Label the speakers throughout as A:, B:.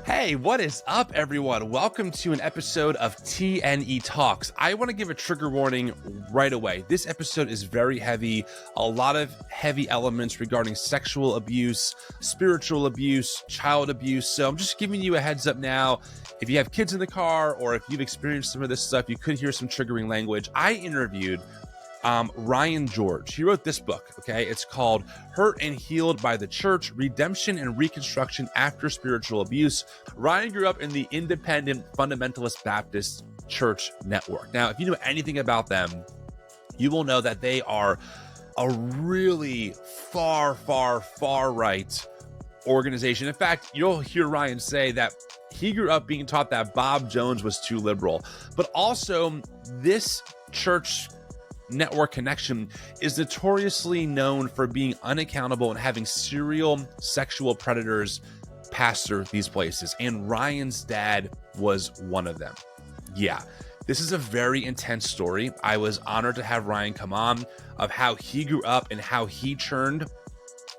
A: Hey, what is up, everyone? Welcome to an episode of TNE Talks. I want to give a trigger warning right away. This episode is very heavy, a lot of heavy elements regarding sexual abuse, spiritual abuse, child abuse. So I'm just giving you a heads up now. If you have kids in the car or if you've experienced some of this stuff, you could hear some triggering language. I interviewed Ryan George. He wrote this book, okay? It's called Hurt and Healed by the Church, Redemption and Reconstruction After Spiritual Abuse. Ryan grew up in the independent fundamentalist Baptist church network. Now, if you know anything about them, you will know that they are a really far right organization. In fact, you'll hear Ryan say that he grew up being taught that Bob Jones was too liberal, but also this church network connection is notoriously known for being unaccountable and having serial sexual predators pastor these places. And Ryan's dad was one of them. Yeah, this is a very intense story. I was honored to have Ryan come on, of how he grew up and how he churned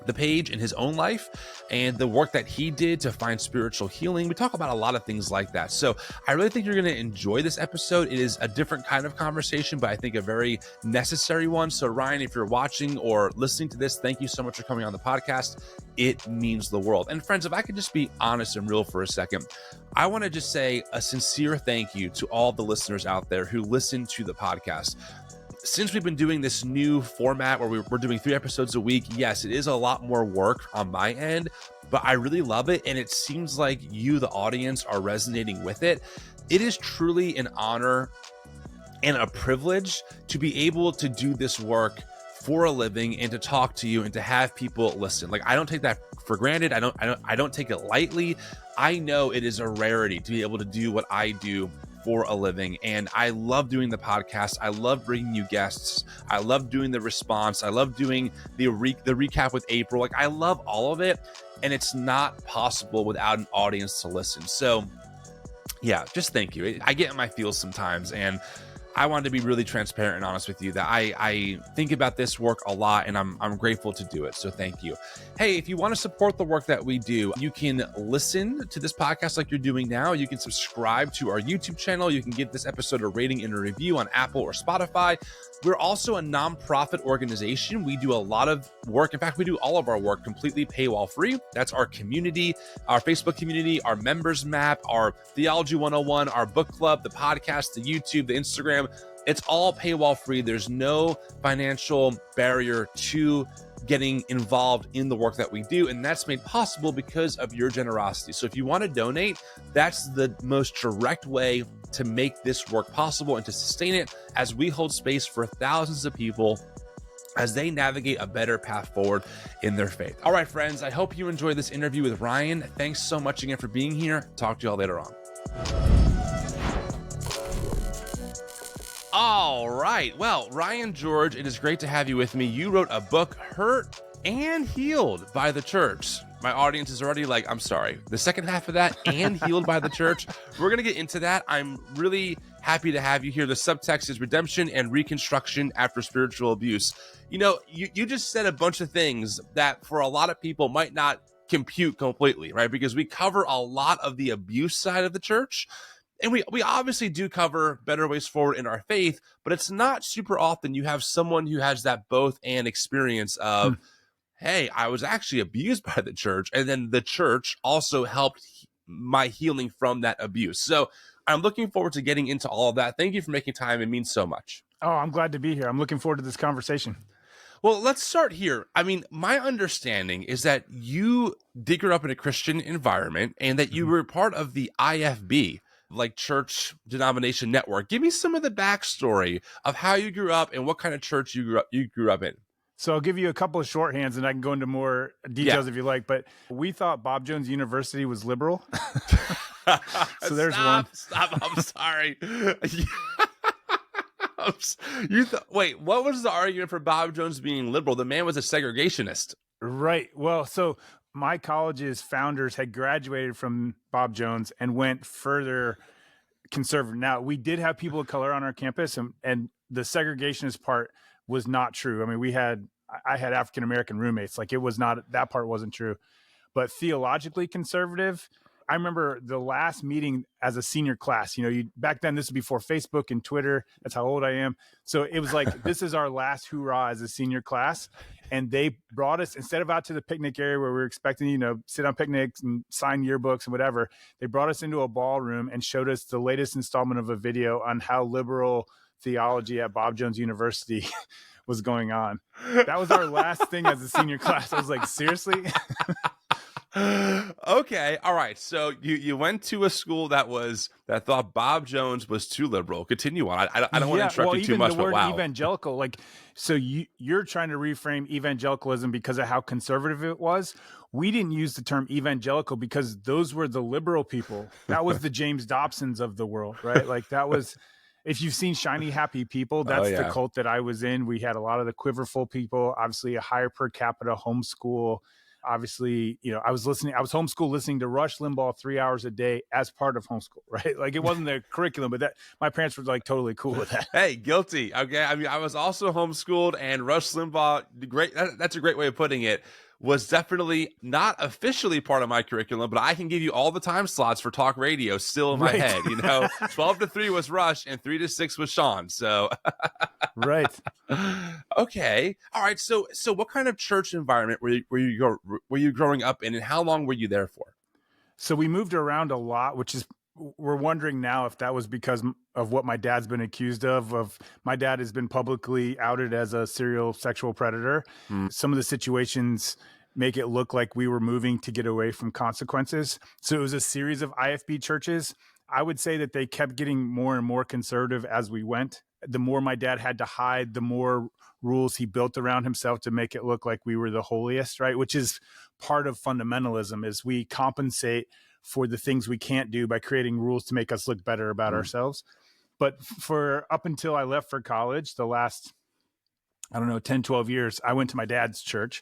A: the page in his own life and the work that he did to find spiritual healing. We talk about a lot of things like that. So I really think you're going to enjoy this episode. It is a different kind of conversation, but I think a very necessary one. So Ryan, if you're watching or listening to this, thank you so much for coming on the podcast. It means the world. And friends, if I could just be honest and real for a second, I want to just say a sincere thank you to all the listeners out there who listen to the podcast. Since we've been doing this new format where we're doing 3 episodes a week, yes, it is a lot more work on my end, but I really love it. And it seems like you, the audience, are resonating with it. It is truly an honor and a privilege to be able to do this work for a living and to talk to you and to have people listen. Like, I don't take that for granted. I don't take it lightly. I know it is a rarity to be able to do what I do for a living. And I love doing the podcast. I love bringing you guests. I love doing the response. I love doing the recap with April. Like, I love all of it. And it's not possible without an audience to listen. So yeah, just thank you. I get in my feels sometimes, and I wanted to be really transparent and honest with you that I think about this work a lot, and I'm grateful to do it. So thank you. Hey, if you want to support the work that we do, you can listen to this podcast like you're doing now. You can subscribe to our YouTube channel. You can give this episode a rating and a review on Apple or Spotify. We're also a nonprofit organization. We do a lot of work. In fact, we do all of our work completely paywall free. That's our community, our Facebook community, our members map, our Theology 101, our book club, the podcast, the YouTube, the Instagram. It's all paywall free. There's no financial barrier to getting involved in the work that we do. And that's made possible because of your generosity. So if you want to donate, that's the most direct way to make this work possible and to sustain it as we hold space for thousands of people as they navigate a better path forward in their faith. All right, friends, I hope you enjoyed this interview with Ryan. Thanks so much again for being here. Talk to y'all later on. All right. Well, Ryan George, it is great to have you with me. You wrote a book, Hurt and Healed by the Church. My audience is already like, I'm sorry, the second half of that, and healed by the church. We're going to get into that. I'm really happy to have you here. The subtext is redemption and reconstruction after spiritual abuse. You know, you just said a bunch of things that for a lot of people might not compute completely, right? Because we cover a lot of the abuse side of the church. And we obviously do cover better ways forward in our faith, but it's not super often you have someone who has that both and experience of, hey, I was actually abused by the church, and then the church also helped my healing from that abuse. So I'm looking forward to getting into all of that. Thank you for making time. It means so much.
B: Oh, I'm glad to be here. I'm looking forward to this conversation.
A: Well, let's start here. I mean, my understanding is that you did grow up in a Christian environment and that you were part of the IFB, like church denomination network. Give me some of the backstory of how you grew up and what kind of church you grew up in.
B: So I'll give you a couple of shorthands and I can go into more details if you like, but we thought Bob Jones University was liberal. So there's one.
A: Stop. I'm sorry. Wait, what was the argument for Bob Jones being liberal? The man was a segregationist.
B: Right. Well, so my college's founders had graduated from Bob Jones and went further conservative. Now, we did have people of color on our campus, and the segregationist part was not true. I mean, we had, I had African-American roommates. Like, it was not, that part wasn't true. But theologically conservative, I remember the last meeting as a senior class, back then, this was before Facebook and Twitter. That's how old I am. So it was like, this is our last hoorah as a senior class. And they brought us, instead of out to the picnic area where we were expecting, sit on picnics and sign yearbooks and whatever, they brought us into a ballroom and showed us the latest installment of a video on how liberal theology at Bob Jones University was going on. That was our last thing as a senior class. I was like, seriously?
A: Okay. All right. So you went to a school that thought Bob Jones was too liberal. Continue on. I don't want to interrupt you too much, but wow.
B: Evangelical, like, so you're trying to reframe evangelicalism because of how conservative it was. We didn't use the term evangelical because those were the liberal people. That was the James Dobsons of the world, right? Like, that was, if you've seen Shiny Happy People, that's the cult that I was in. We had a lot of the quiverful people, obviously a higher per capita homeschool. Obviously, I was homeschooled listening to Rush Limbaugh 3 hours a day as part of homeschool, right? Like, it wasn't the curriculum, but that my parents were like totally cool with that.
A: Hey, guilty. Okay. I mean, I was also homeschooled, and Rush Limbaugh, great. That's a great way of putting it, was definitely not officially part of my curriculum, but I can give you all the time slots for talk radio still in my head. 12 to 3 was Rush and 3 to 6 was Sean. So
B: right.
A: Okay. All right. So what kind of church environment were you growing up in, and how long were you there for?
B: So we moved around a lot, which is, we're wondering now if that was because of what my dad's been accused of. My dad has been publicly outed as a serial sexual predator. Some of the situations make it look like we were moving to get away from consequences. So it was a series of IFB churches. I would say that they kept getting more and more conservative as we went. The more my dad had to hide, the more rules he built around himself to make it look like we were the holiest, right? Which is part of fundamentalism, is we compensate for the things we can't do by creating rules to make us look better about ourselves. But for up until I left for college, the last, 10, 12 years, I went to my dad's church,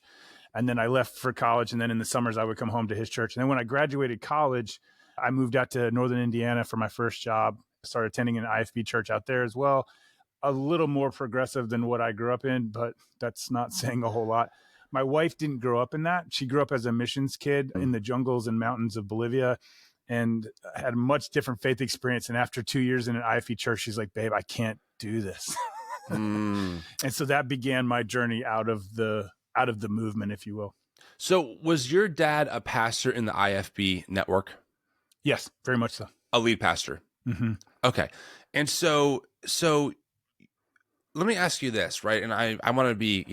B: and then I left for college. And then in the summers, I would come home to his church. And then when I graduated college, I moved out to Northern Indiana for my first job. I started attending an IFB church out there as well. A little more progressive than what I grew up in, but that's not saying a whole lot. My wife didn't grow up in that. She grew up as a missions kid in the jungles and mountains of Bolivia, and had a much different faith experience. And after 2 years in an IFB church, she's like, babe, I can't do this. And so that began my journey out of the movement, if you will.
A: So was your dad a pastor in the IFB network?
B: Yes, very much so.
A: A lead pastor.
B: Mm-hmm.
A: Okay. And so let me ask you this, right? And I want to be,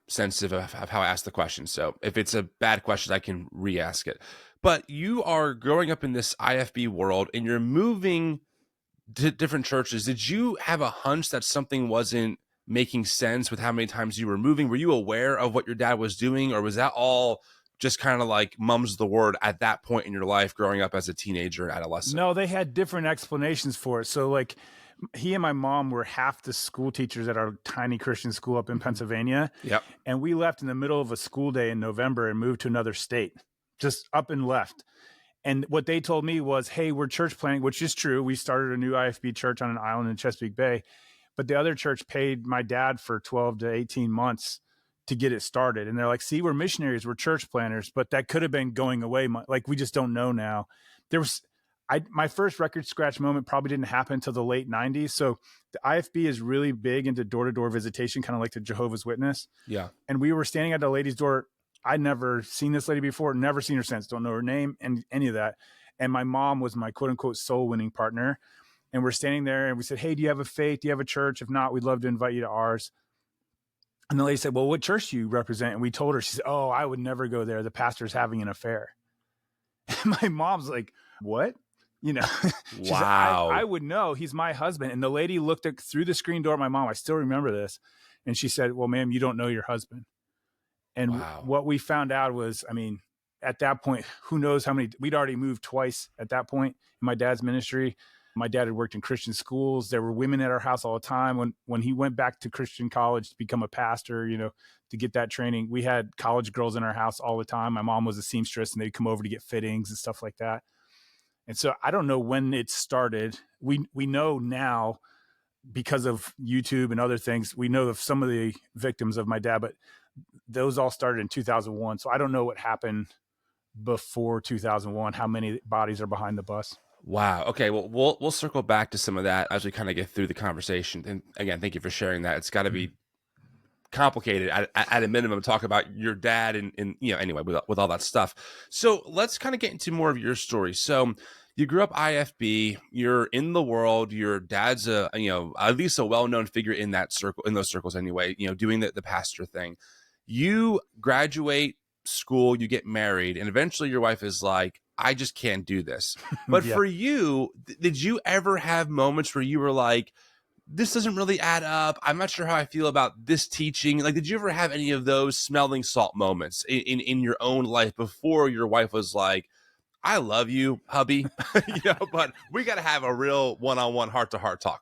A: sensitive of how I ask the question. So if it's a bad question, I can re-ask it. But you are growing up in this IFB world, and you're moving to different churches. Did you have a hunch that something wasn't making sense with how many times you were moving? Were you aware of what your dad was doing, or was that all just kind of like mum's the word at that point in your life, growing up as a teenager and adolescent?
B: No, they had different explanations for it. So like, he and my mom were half the school teachers at our tiny Christian school up in Pennsylvania.
A: Yep.
B: And we left in the middle of a school day in November and moved to another state, just up and left. And what they told me was, hey, we're church planting, which is true. We started a new IFB church on an island in Chesapeake Bay, but the other church paid my dad for 12 to 18 months to get it started. And they're like, see, we're missionaries, we're church planners, but that could have been going away. Like, we just don't know now. My first record scratch moment probably didn't happen until the late 90s. So the IFB is really big into door-to-door visitation, kind of like the Jehovah's Witness.
A: Yeah.
B: And we were standing at a lady's door. I'd never seen this lady before, never seen her since, don't know her name and any of that. And my mom was my quote-unquote soul-winning partner. And we're standing there and we said, hey, do you have a faith? Do you have a church? If not, we'd love to invite you to ours. And the lady said, well, what church do you represent? And we told her. She said, oh, I would never go there. The pastor's having an affair. And my mom's like, what? Wow. Said, I would know. He's my husband. And the lady looked through the screen door at my mom. I still remember this. And she said, well, ma'am, you don't know your husband. And what we found out was, at that point, who knows how many, we'd already moved twice at that point in my dad's ministry. My dad had worked in Christian schools. There were women at our house all the time. When he went back to Christian college to become a pastor, to get that training, we had college girls in our house all the time. My mom was a seamstress, and they'd come over to get fittings and stuff like that. And so I don't know when it started. We know now, because of YouTube and other things, we know of some of the victims of my dad, but those all started in 2001. So I don't know what happened before 2001, how many bodies are behind the bus.
A: Wow. Okay. Well, we'll circle back to some of that as we kind of get through the conversation. And again, thank you for sharing that. It's got to be complicated at a minimum, talk about your dad and anyway, with all that stuff. So let's kind of get into more of your story. So you grew up IFB, you're in the world, your dad's at least a well-known figure in that circle, in those circles anyway, doing the pastor thing. You graduate school, you get married, and eventually your wife is like, I just can't do this. But
B: Yeah.
A: for you, did you ever have moments where you were like, this doesn't really add up, I'm not sure how I feel about this teaching? Like, did you ever have any of those smelling salt moments in your own life before your wife was like, I love you, hubby, but we got to have a real one-on-one, heart-to-heart talk?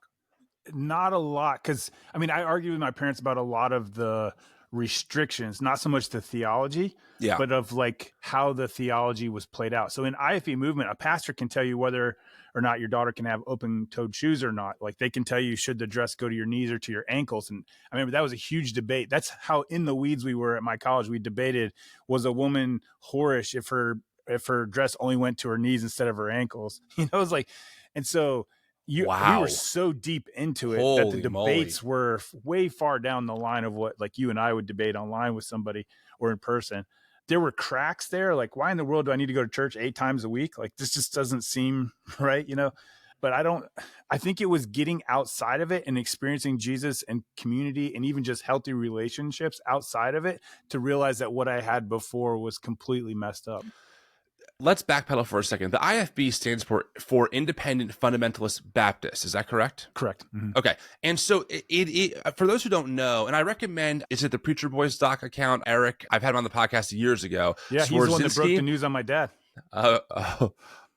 B: Not a lot, because I argue with my parents about a lot of the restrictions, not so much the theology, but of like how the theology was played out. So in IFE movement, a pastor can tell you whether or not your daughter can have open-toed shoes or not. Like, they can tell you, should the dress go to your knees or to your ankles? And I remember that was a huge debate. That's how in the weeds we were at my college. We debated, was a woman whorish if her dress only went to her knees instead of her ankles? It was like, and so we were so deep into it that the debates were way far down the line of what like you and I would debate online with somebody or in person. There were cracks there. Like, why in the world do I need to go to church 8 times a week? Like, this just doesn't seem right, But I think it was getting outside of it and experiencing Jesus and community and even just healthy relationships outside of it to realize that what I had before was completely messed up.
A: Let's backpedal for a second. The IFB stands for Independent Fundamentalist Baptist. Is that correct?
B: Correct. Mm-hmm.
A: Okay. And so it for those who don't know, and I recommend, is it the Preacher Boys doc account, Eric? I've had him on the podcast years ago.
B: Yeah, he's the one that broke the news on my dad.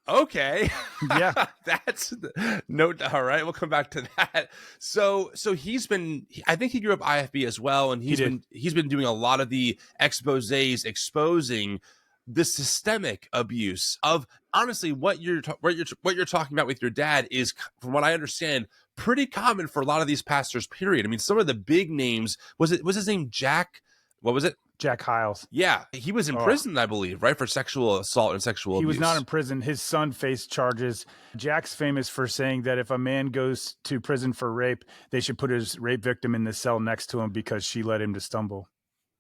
A: Okay.
B: Yeah.
A: That's no. All right. We'll come back to that. So I think he grew up IFB as well. And he's been doing a lot of the exposés exposing the systemic abuse of, honestly, what you're talking about with your dad is, from what I understand, pretty common for a lot of these pastors, period. I mean, some of the big names, was his name Jack? What was it?
B: Jack Hyles.
A: Yeah. He was in prison, I believe, right? For sexual assault and sexual abuse.
B: He was not in prison. His son faced charges. Jack's famous for saying that if a man goes to prison for rape, they should put his rape victim in the cell next to him because she led him to stumble.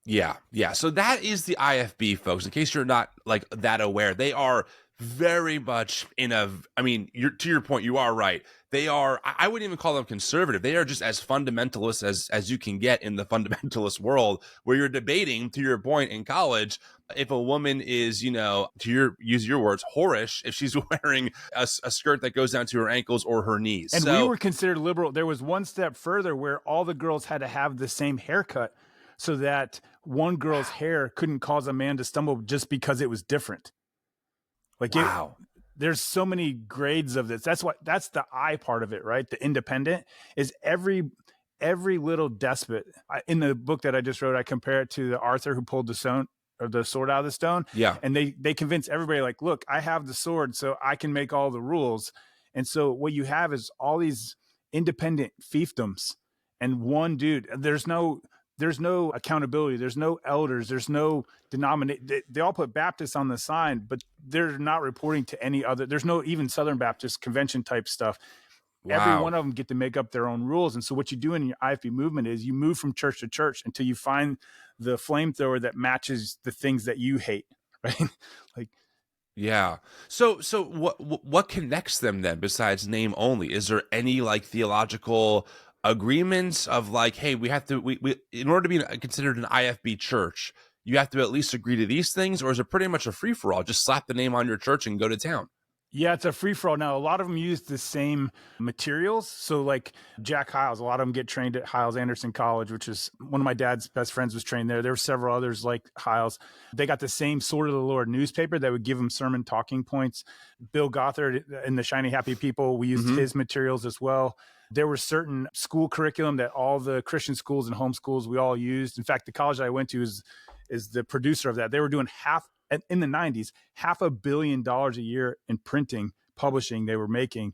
A: Yeah. So that is the IFB, folks. In case you're not like that aware, they are very much to your point, you are right. They are, I wouldn't even call them conservative. They are just as fundamentalist as you can get in the fundamentalist world, where you're debating, to your point, in college, if a woman is, use your words, whorish, if she's wearing a skirt that goes down to her ankles or her knees.
B: And we were considered liberal. There was one step further where all the girls had to have the same haircut, so that one girl's hair couldn't cause a man to stumble just because it was different. Like, wow. There's so many grades of this. That's the I part of it, right? The independent is every little despot. In the book that I just wrote, I compare it to the Arthur who pulled the sword out of the stone.
A: Yeah.
B: And they convince everybody, like, look, I have the sword, so I can make all the rules. And so what you have is all these independent fiefdoms and one dude. There's no accountability. There's no elders. There's no denomination. They all put Baptists on the sign, but they're not reporting to any other. There's no even Southern Baptist convention type stuff. Wow. Every one of them get to make up their own rules. And so what you do in your IFB movement is you move from church to church until you find the flamethrower that matches the things that you hate, right? Like,
A: yeah. So what connects them then besides name only? Is there any like theological agreements of like, hey, we have to, we in order to be considered an IFB church, you have to at least agree to these things? Or is it pretty much a free-for-all? Just slap the name on your church and go to town?
B: Yeah, it's a free-for-all. Now, a lot of them use the same materials. So like Jack Hyles, a lot of them get trained at Hyles Anderson College, which is one of my dad's best friends was trained there. There were several others like Hyles. They got the same Sword of the Lord newspaper that would give them sermon talking points. Bill Gothard in the Shiny Happy People, we used his materials as well. There was certain school curriculum that all the Christian schools and homeschools we all used. In fact, the college I went to is the producer of that. They were doing in the 90s, $500 million a year in printing, publishing they were making,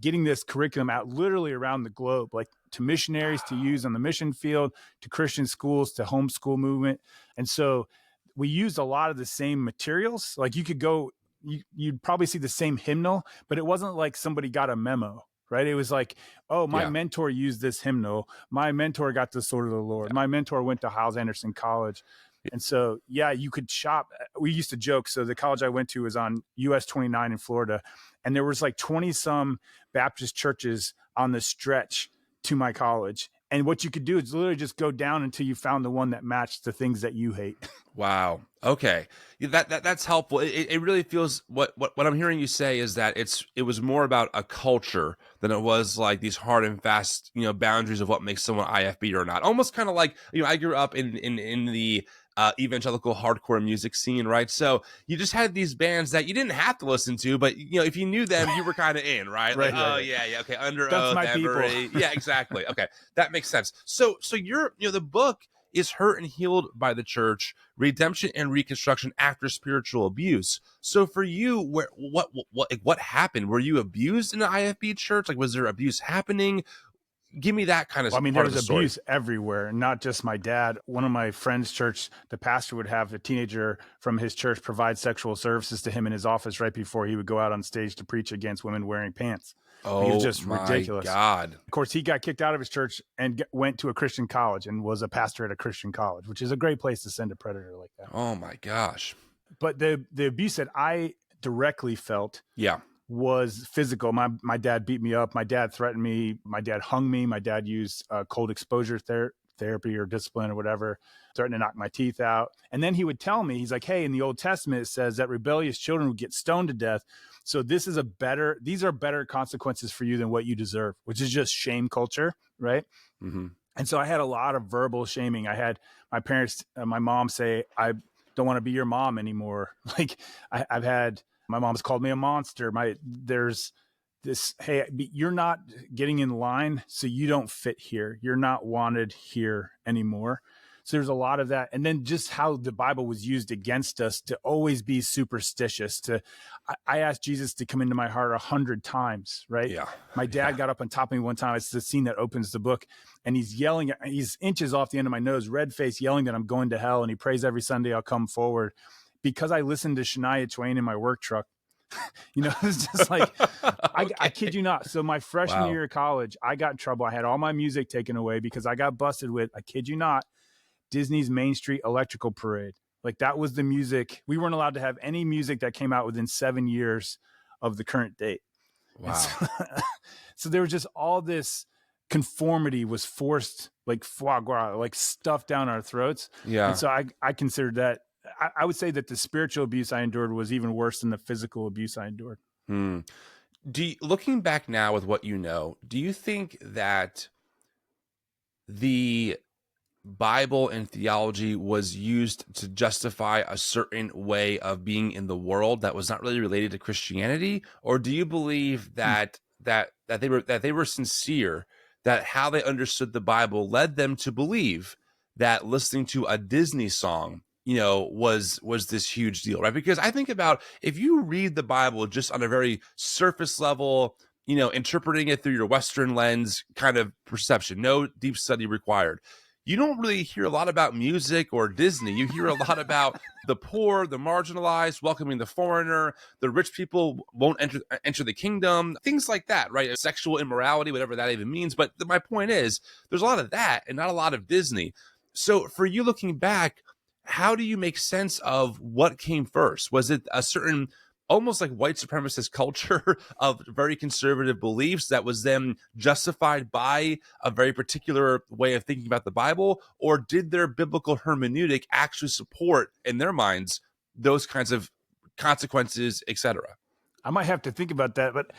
B: getting this curriculum out literally around the globe. Like to missionaries to use on the mission field, to Christian schools, to homeschool movement. And so we used a lot of the same materials. Like you could go, you'd probably see the same hymnal, but it wasn't like somebody got a memo, right? It was like, oh, my mentor used this hymnal. My mentor got the Sword of the Lord. My mentor went to Hyles Anderson College. And so, you could shop. We used to joke. So the college I went to was on US 29 in Florida. And there was like 20 some Baptist churches on the stretch to my college. And what you could do is literally just go down until you found the one that matched the things that you hate.
A: Wow. Okay. That's helpful. It really feels what I'm hearing you say is that it was more about a culture than it was like these hard and fast, boundaries of what makes someone IFB or not. Almost kind of like, I grew up in the evangelical hardcore music scene, right? So you just had these bands that you didn't have to listen to, but if you knew them, you were kind of in, right? Like, yeah, okay, Under Oath,
B: my people.
A: Yeah, exactly. Okay, that makes sense. So you're, the book is Hurt and Healed by the Church: Redemption and Reconstruction After Spiritual Abuse. So for you, what happened? Were you abused in an IFB church? Like, was there abuse happening? Give me that kind of.
B: Well, I mean,
A: part
B: there
A: of
B: was
A: the story.
B: abuse everywhere, not just my dad. One of my friend's church, the pastor would have a teenager from his church provide sexual services to him in his office right before he would go out on stage to preach against women wearing pants.
A: Oh,
B: it was just
A: my
B: ridiculous.
A: God.
B: Of course, he got kicked out of his church and went to a Christian college and was a pastor at a Christian college, which is a great place to send a predator like that.
A: Oh my gosh.
B: But the abuse that I directly felt was physical. My dad beat me up. My dad threatened me. My dad hung me. My dad used cold exposure therapy or discipline or whatever, threatened to knock my teeth out. And then he would tell me, he's like, hey, in the Old Testament, it says that rebellious children would get stoned to death. So these are better consequences for you than what you deserve, which is just shame culture, right?
A: Mm-hmm.
B: And so I had a lot of verbal shaming. I had my parents, my mom say, I don't want to be your mom anymore. Like I've had, my mom's called me a monster. There's this, hey, you're not getting in line, so you don't fit here. You're not wanted here anymore. So there's a lot of that. And then just how the Bible was used against us to always be superstitious. I asked Jesus to come into my heart 100 times, right?
A: Yeah.
B: My dad got up on top of me one time. It's the scene that opens the book. And he's yelling, he's inches off the end of my nose, red face, yelling that I'm going to hell. And he prays every Sunday I'll come forward. Because I listened to Shania Twain in my work truck. It's just like, okay. I kid you not. So my freshman year of college, I got in trouble. I had all my music taken away because I got busted with, I kid you not, Disney's Main Street Electrical Parade. Like that was the music. We weren't allowed to have any music that came out within 7 years of the current date.
A: Wow.
B: So there was just all this conformity was forced, like foie gras, like stuffed down our throats.
A: Yeah.
B: And so I considered that, I would say that the spiritual abuse I endured was even worse than the physical abuse I endured.
A: Looking back now with what you know, do you think that the Bible and theology was used to justify a certain way of being in the world that was not really related to Christianity? Or do you believe that they were sincere, that how they understood the Bible led them to believe that listening to a Disney song was this huge deal, right? Because I think about, if you read the Bible just on a very surface level, interpreting it through your Western lens kind of perception, no deep study required, you don't really hear a lot about music or Disney. You hear a lot about the poor, the marginalized, welcoming the foreigner, the rich people won't enter the kingdom, things like that, right? Sexual immorality, whatever that even means. But my point is, there's a lot of that and not a lot of Disney. So for you looking back, how do you make sense of what came first? Was it a certain, almost like white supremacist culture of very conservative beliefs that was then justified by a very particular way of thinking about the Bible? Or did their biblical hermeneutic actually support, in their minds, those kinds of consequences, etc.?
B: I might have to think about that, but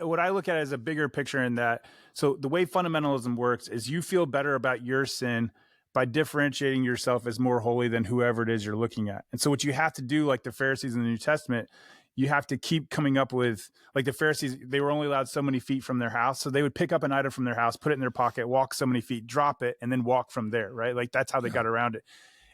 B: what I look at as a bigger picture in that, so the way fundamentalism works is you feel better about your sin by differentiating yourself as more holy than whoever it is you're looking at. And so what you have to do, like the Pharisees in the New Testament, you have to keep coming up with, like the Pharisees, they were only allowed so many feet from their house. So they would pick up an item from their house, put it in their pocket, walk so many feet, drop it, and then walk from there, right? Like that's how they got around it.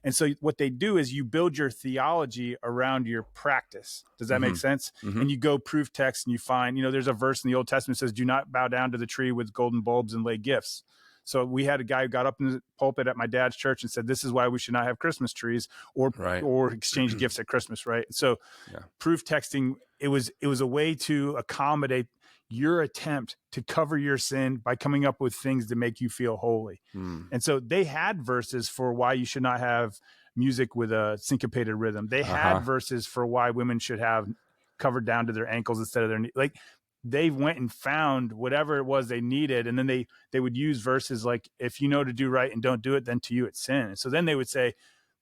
B: And so what they do is you build your theology around your practice. Does that make sense? And you go proof text and you find, there's a verse in the Old Testament that says, do not bow down to the tree with golden bulbs and lay gifts. So we had a guy who got up in the pulpit at my dad's church and said, this is why we should not have Christmas trees or exchange gifts at Christmas, right? So proof texting, it was a way to accommodate your attempt to cover your sin by coming up with things to make you feel holy. And so they had verses for why you should not have music with a syncopated rhythm. They had verses for why women should have covered down to their ankles instead of their knee. Like, they went and found whatever it was they needed. And then they would use verses like, if you know to do right and don't do it, then to you it's sin. And so then they would say,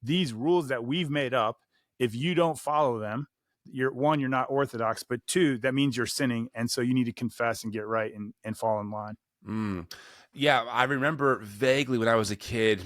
B: these rules that we've made up, if you don't follow them, you're not orthodox, but two, that means you're sinning. And so you need to confess and get right and fall in line.
A: Yeah, I remember vaguely when I was a kid,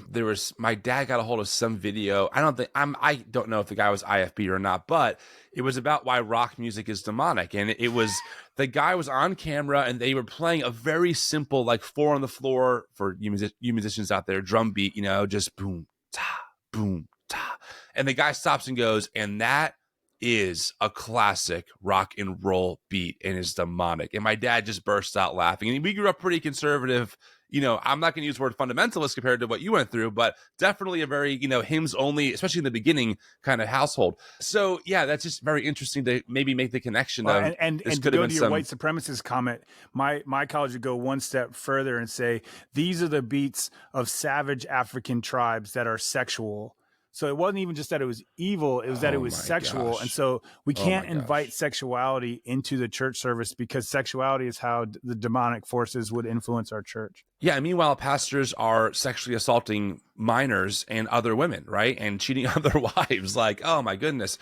A: my dad got a hold of some video. I don't know if the guy was IFB or not, but it was about why rock music is demonic. And it was, the guy was on camera and they were playing a very simple, like 4 on the floor for you musicians out there, drum beat, just boom, ta, boom, ta. And the guy stops and goes, and that is a classic rock and roll beat and is demonic. And my dad just bursts out laughing. And we grew up pretty conservative. I'm not going to use the word fundamentalist compared to what you went through, but definitely a very, hymns only, especially in the beginning, kind of household. So yeah, that's just very interesting to maybe make the connection.
B: And to go to your white supremacist comment, my college would go one step further and say, these are the beats of savage African tribes that are sexual. So it wasn't even just that it was evil, it was that it was sexual. Gosh. And so we can't invite sexuality into the church service because sexuality is how the demonic forces would influence our church.
A: Yeah, and meanwhile, pastors are sexually assaulting minors and other women, right? And cheating on their wives. Like, oh my goodness.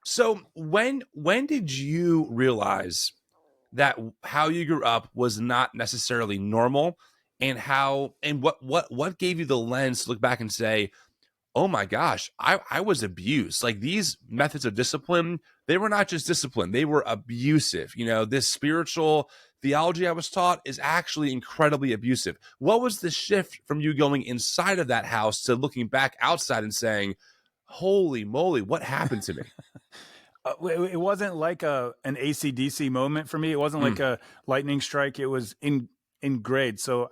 A: So when did you realize that how you grew up was not necessarily normal, and what gave you the lens to look back and say, oh my gosh, I was abused. Like, these methods of discipline, they were not just discipline, they were abusive. This spiritual theology I was taught is actually incredibly abusive. What was the shift from you going inside of that house to looking back outside and saying, holy moly, what happened to me?
B: It wasn't like an AC/DC moment for me. It wasn't like a lightning strike. It was in grade. So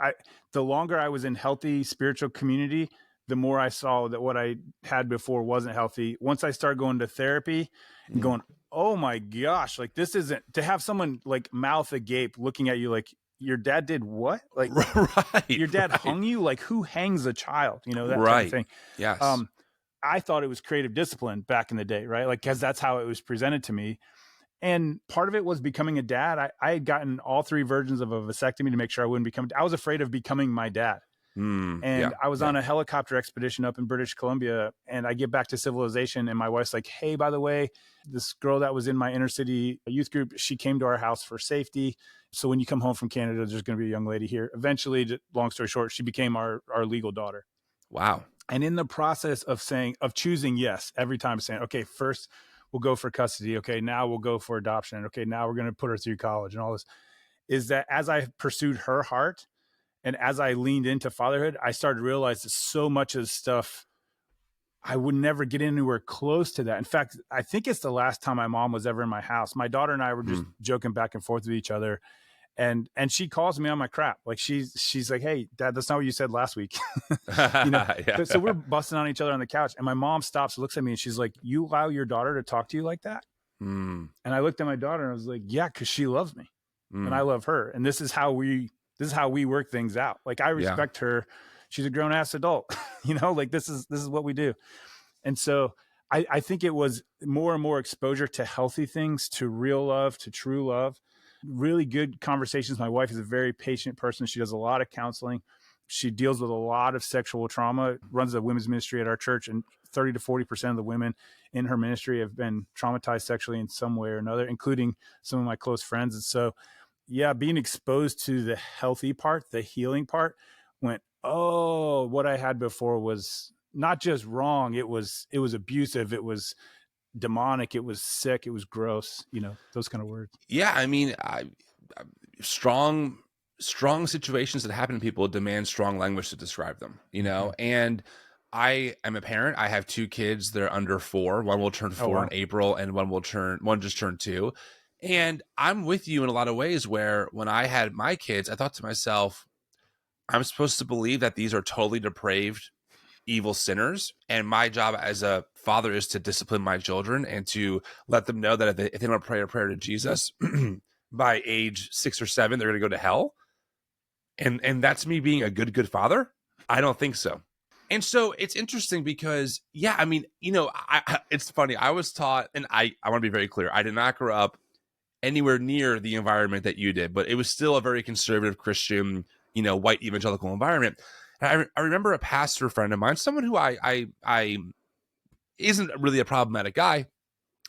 B: the longer I was in healthy spiritual community, the more I saw that what I had before wasn't healthy. Once I started going to therapy and going, oh my gosh, like, this isn't, to have someone like mouth agape looking at you like, your dad did what? Like, your dad hung you? Like, who hangs a child? That kind of thing.
A: Yes.
B: I thought it was creative discipline back in the day, right? Like, because that's how it was presented to me. And part of it was becoming a dad. I had gotten all 3 versions of a vasectomy to make sure I wouldn't become, I was afraid of becoming my dad. I was on a helicopter expedition up in British Columbia, and I get back to civilization and my wife's like, hey, by the way, this girl that was in my inner city youth group, she came to our house for safety. So when you come home from Canada, there's going to be a young lady here. Eventually, long story short, she became our legal daughter.
A: Wow.
B: And in the process of choosing yes, every time saying, okay, first we'll go for custody. Okay, now we'll go for adoption. Okay, now we're going to put her through college and all this, is that as I pursued her heart, and as I leaned into fatherhood, I started to realize that so much of the stuff, I would never get anywhere close to that. In fact, I think it's the last time my mom was ever in my house. My daughter and I were just joking back and forth with each other. And she calls me on my crap. Like, she's like, hey, Dad, that's not what you said last week. So we're busting on each other on the couch. And my mom stops, looks at me, and she's like, you allow your daughter to talk to you like that? And I looked at my daughter and I was like, yeah, because she loves me and I love her. And this is how we work things out. Like, I respect her. She's a grown ass adult, like, this is what we do. And so I think it was more and more exposure to healthy things, to real love, to true love, really good conversations. My wife is a very patient person. She does a lot of counseling. She deals with a lot of sexual trauma, runs a women's ministry at our church, and 30 to 40% of the women in her ministry have been traumatized sexually in some way or another, including some of my close friends. And so, yeah, being exposed to the healthy part, the healing part, went, oh, what I had before was not just wrong. It was abusive. It was demonic. It was sick. It was gross, those kind of words.
A: Yeah. I mean, strong situations that happen to people demand strong language to describe them, and I am a parent. I have 2 kids. They're under 4. One will turn
B: Oh,
A: 4 in
B: wow.
A: April, and one just turned 2. And I'm with you in a lot of ways where when I had my kids, I thought to myself, I'm supposed to believe that these are totally depraved, evil sinners. And my job as a father is to discipline my children and to let them know that if they don't pray a prayer to Jesus by age 6 or 7, they're going to go to hell. And that's me being a good father? I don't think so. And so it's interesting because, yeah, I mean, it's funny. I was taught, and I want to be very clear, I did not grow up anywhere near the environment that you did, but it was still a very conservative Christian, white evangelical environment. And I remember a pastor friend of mine, someone who I isn't really a problematic guy.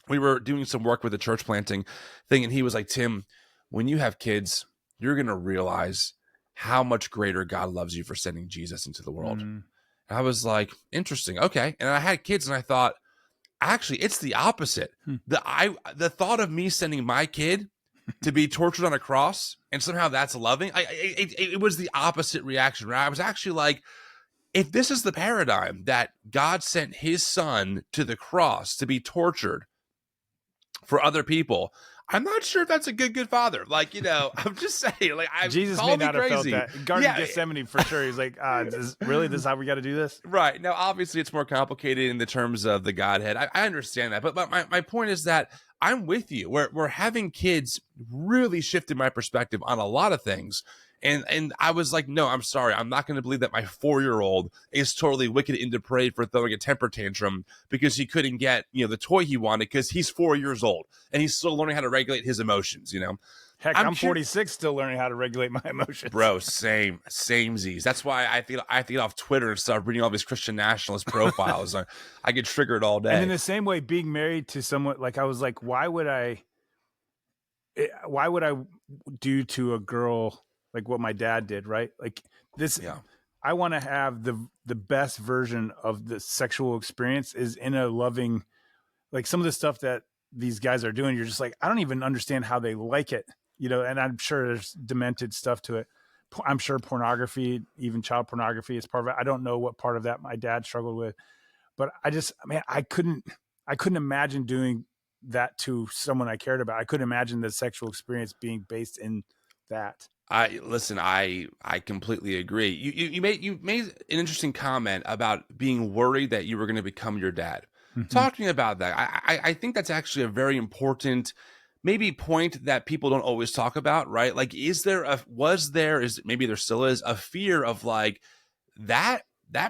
A: We were doing some work with the church planting thing, and he was like, Tim, when you have kids, you're going to realize how much greater God loves you for sending Jesus into the world.
B: Mm.
A: And I was like, interesting. Okay. And I had kids and I thought, actually, it's the opposite. The thought of me sending my kid to be tortured on a cross and somehow that's loving, it was the opposite reaction. Right? I was actually like, if this is the paradigm that God sent his son to the cross to be tortured for other people, I'm not sure if that's a good father. Like, I'm just saying, like,
B: Jesus may not have felt that. Garden of Gethsemane for sure. He's like, this is how we got to do this?
A: Right. Now, obviously, it's more complicated in the terms of the Godhead. I understand that. But my point is that I'm with you. We're having kids really shifted my perspective on a lot of things. And I was like, no, I'm sorry. I'm not going to believe that my 4-year-old is totally wicked and depraved for throwing a temper tantrum because he couldn't get, the toy he wanted because he's 4 years old and he's still learning how to regulate his emotions,
B: Heck, I'm 46, still learning how to regulate my emotions.
A: Bro, samesies. That's why I have to get off Twitter and start reading all these Christian nationalist profiles. I get triggered all day.
B: And in the same way, being married to someone, like, I was like, why would I do to a girl like what my dad did, right? Like this,
A: yeah.
B: I want to have the best version of the sexual experience is in a loving, like some of the stuff that these guys are doing, you're just like, I don't even understand how they like it, and I'm sure there's demented stuff to it. I'm sure pornography, even child pornography is part of it. I don't know what part of that my dad struggled with, but I couldn't imagine doing that to someone I cared about. I couldn't imagine the sexual experience being based in that.
A: I completely agree. You made an interesting comment about being worried that you were going to become your dad.
B: Mm-hmm.
A: Talk to me about that. I think that's actually a very important maybe point that people don't always talk about, right? Like, maybe there still is a fear of like that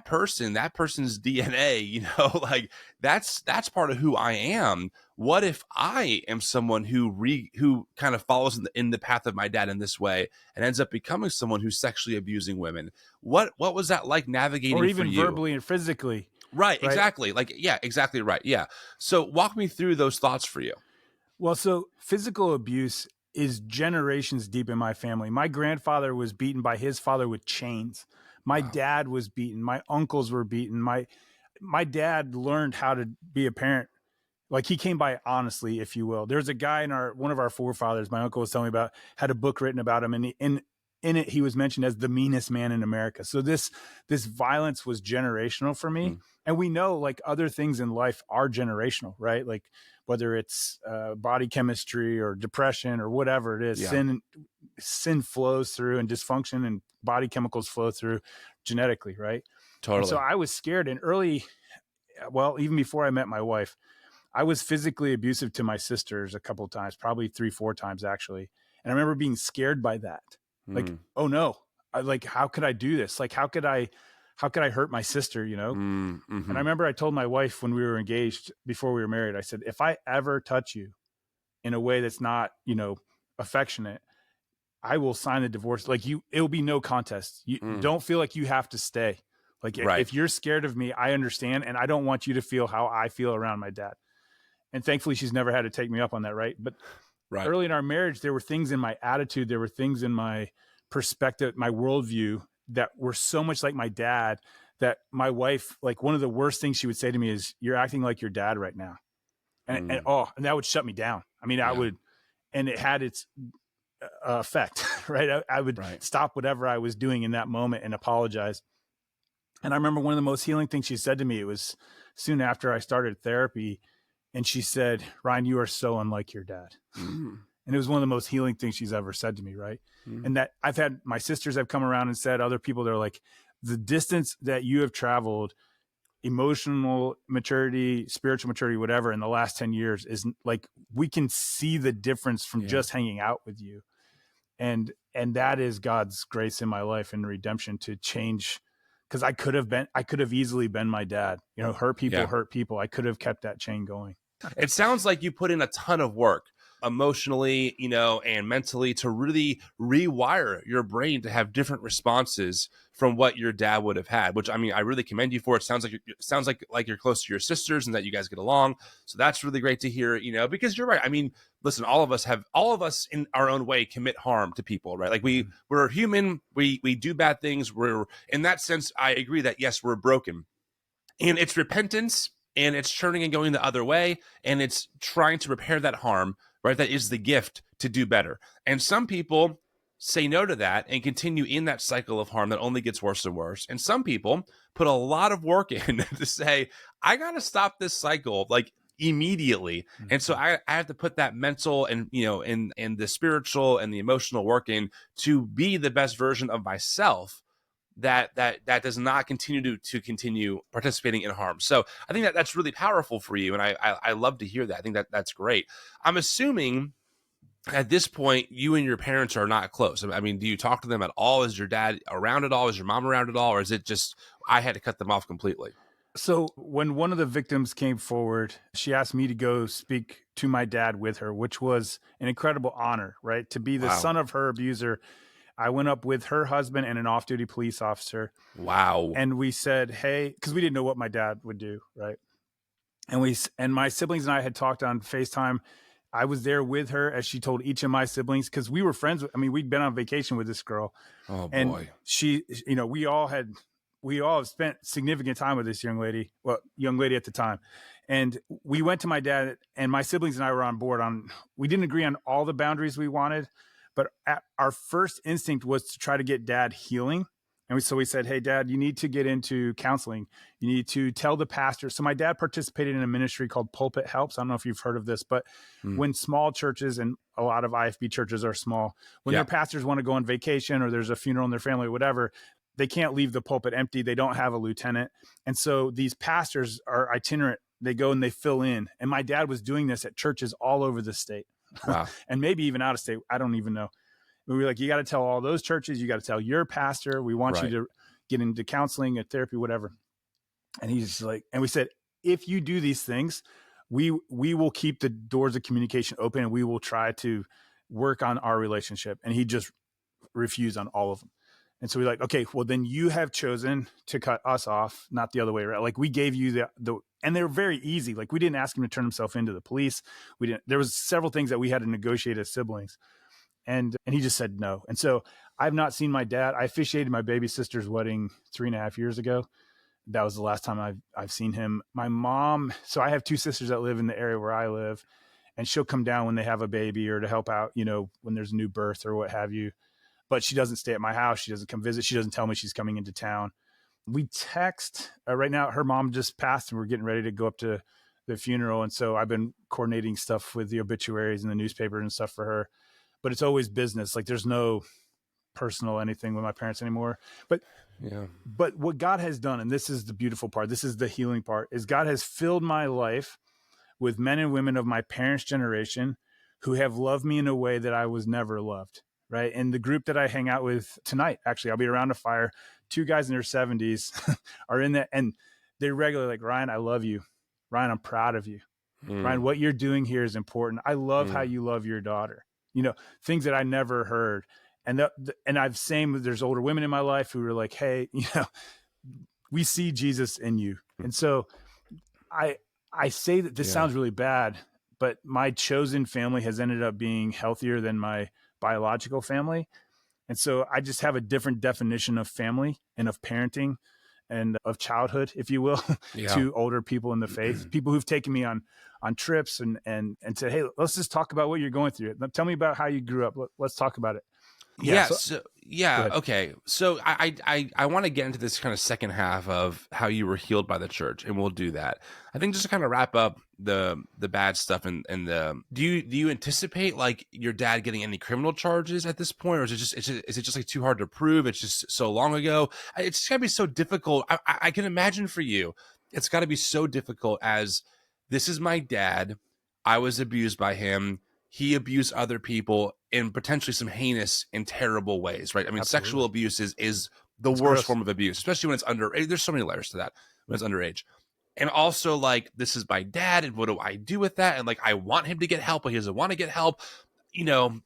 A: person's DNA, like that's part of who I am. What if I am someone who kind of follows in the path of my dad in this way and ends up becoming someone who's sexually abusing women? What was that like navigating
B: or even
A: for you?
B: Verbally and physically?
A: Right, exactly. Like, yeah, exactly right. Yeah. So walk me through those thoughts for you.
B: Well, so physical abuse is generations deep in my family. My grandfather was beaten by his father with chains. My dad was beaten. My uncles were beaten. My dad learned how to be a parent. Like, he came by honestly, if you will. There's a guy one of our forefathers, my uncle was telling me about, had a book written about him, and in it he was mentioned as the meanest man in America. So this violence was generational for me. And we know, like, other things in life are generational, right? Like whether it's body chemistry or depression or whatever it is, sin flows through, and dysfunction and body chemicals flow through genetically, right?
A: Totally.
B: And so I was scared, and even before I met my wife, I was physically abusive to my sisters a couple of times, probably 3-4 times actually. And I remember being scared by that. Like, oh no, how could I do this? Like, how could I hurt my sister, And I remember I told my wife when we were engaged, before we were married, I said, if I ever touch you in a way that's not, affectionate, I will sign the divorce. Like, it will be no contest. You don't feel like you have to stay. Like, if you're scared of me, I understand. And I don't want you to feel how I feel around my dad. And thankfully she's never had to take me up on that. Right. But early in our marriage, there were things in my attitude, there were things in my perspective, my worldview that were so much like my dad that my wife, like, one of the worst things she would say to me is, you're acting like your dad right now. And that would shut me down. I mean, and it had its effect, right? I would stop whatever I was doing in that moment and apologize. And I remember one of the most healing things she said to me, it was soon after I started therapy. And she said, Ryan, you are so unlike your dad.
A: Mm.
B: And it was one of the most healing things she's ever said to me. Right. And that I've had my sisters have come around and said, other people, they're like, the distance that you have traveled, emotional maturity, spiritual maturity, whatever, in the last 10 years is like, we can see the difference from just hanging out with you. And that is God's grace in my life and redemption to change. Cause I could have easily been my dad, hurt people. I could have kept that chain going.
A: It sounds like you put in a ton of work emotionally, and mentally to really rewire your brain to have different responses from what your dad would have had, which I really commend you for. It sounds like you're close to your sisters and that you guys get along. So that's really great to hear, because you're right. Listen, all of us in our own way commit harm to people, right? Like we're human, we do bad things. We're, in that sense, I agree that yes, we're broken. And it's repentance, and it's turning and going the other way, and it's trying to repair that harm, right? That is the gift to do better. And some people say no to that and continue in that cycle of harm that only gets worse and worse. And some people put a lot of work in to say, I got to stop this cycle like immediately. And so I have to put that mental and, and the spiritual and the emotional work in to be the best version of myself that does not continue to continue participating in harm. So I think that's really powerful for you. And I love to hear that. I think that's great. I'm assuming at this point, you and your parents are not close. Do you talk to them at all? Is your dad around at all? Is your mom around at all? Or is it just, I had to cut them off completely?
B: So when one of the victims came forward, she asked me to go speak to my dad with her, which was an incredible honor, right? To be the son of her abuser. I went up with her husband and an off-duty police officer.
A: Wow.
B: And we said, hey, because we didn't know what my dad would do, right? And my siblings and I had talked on FaceTime. I was there with her as she told each of my siblings, because we were friends. We'd been on vacation with this girl.
A: Oh,
B: and
A: boy.
B: She, we all have spent significant time with this young lady at the time. And we went to my dad, and my siblings and I were on board we didn't agree on all the boundaries we wanted, but our first instinct was to try to get dad healing. And so we said, hey, Dad, you need to get into counseling. You need to tell the pastor. So my dad participated in a ministry called Pulpit Helps. I don't know if you've heard of this, but when small churches, and a lot of IFB churches are small, when their pastors want to go on vacation or there's a funeral in their family or whatever, they can't leave the pulpit empty. They don't have a lieutenant. And so these pastors are itinerant. They go and they fill in. And my dad was doing this at churches all over the state.
A: Wow.
B: And maybe even out of state. I don't even know. We were like, you got to tell all those churches, you got to tell your pastor, we want you to get into counseling or therapy, whatever. And he's like, and we said, if you do these things, we will keep the doors of communication open, and we will try to work on our relationship. And he just refused on all of them. And so we're like, okay, well then you have chosen to cut us off, not the other way around. Like we gave you and they were very easy. Like we didn't ask him to turn himself into the police. There was several things that we had to negotiate as siblings. And he just said no. And so I've not seen my dad. I officiated my baby sister's wedding 3.5 years ago. That was the last time I've seen him. My mom, so I have two sisters that live in the area where I live, and she'll come down when they have a baby or to help out, when there's a new birth or what have you. But she doesn't stay at my house. She doesn't come visit. She doesn't tell me she's coming into town. We text right now. Her mom just passed, and we're getting ready to go up to the funeral. And so I've been coordinating stuff with the obituaries and the newspaper and stuff for her. But it's always business. Like there's no personal anything with my parents anymore. But what God has done, and this is the beautiful part, this is the healing part, is God has filled my life with men and women of my parents' generation who have loved me in a way that I was never loved. Right. And the group that I hang out with tonight, actually, I'll be around a fire. 2 guys in their 70s are in that. And they're regularly like, Ryan, I love you. Ryan, I'm proud of you. Ryan, what you're doing here is important. I love how you love your daughter. Things that I never heard. And there's older women in my life who are like, hey, we see Jesus in you. And so I say that this sounds really bad, but my chosen family has ended up being healthier than my biological family. And so I just have a different definition of family and of parenting and of childhood, if you will, to older people in the faith, people who've taken me on trips and said, hey, let's just talk about what you're going through. Tell me about how you grew up. Let's talk about it. Yeah. So go ahead.
A: Okay. So I want to get into this kind of second half of how you were healed by the church, and we'll do that. I think just to kind of wrap up the bad stuff and the do you anticipate like your dad getting any criminal charges at this point, or is it just like too hard to prove? It's just so long ago. It's gotta be so difficult. I can imagine for you, it's got to be so difficult as this is my dad. I was abused by him. He abused other people in potentially some heinous and terrible ways, right? I mean,
B: Absolutely.
A: sexual abuse is the worst
B: gross.
A: form of abuse, especially when it's under. There's so many layers to that when it's underage. And also, like, this is my dad, and what do I do with that? And like, I want him to get help, but he doesn't want to get help. You know,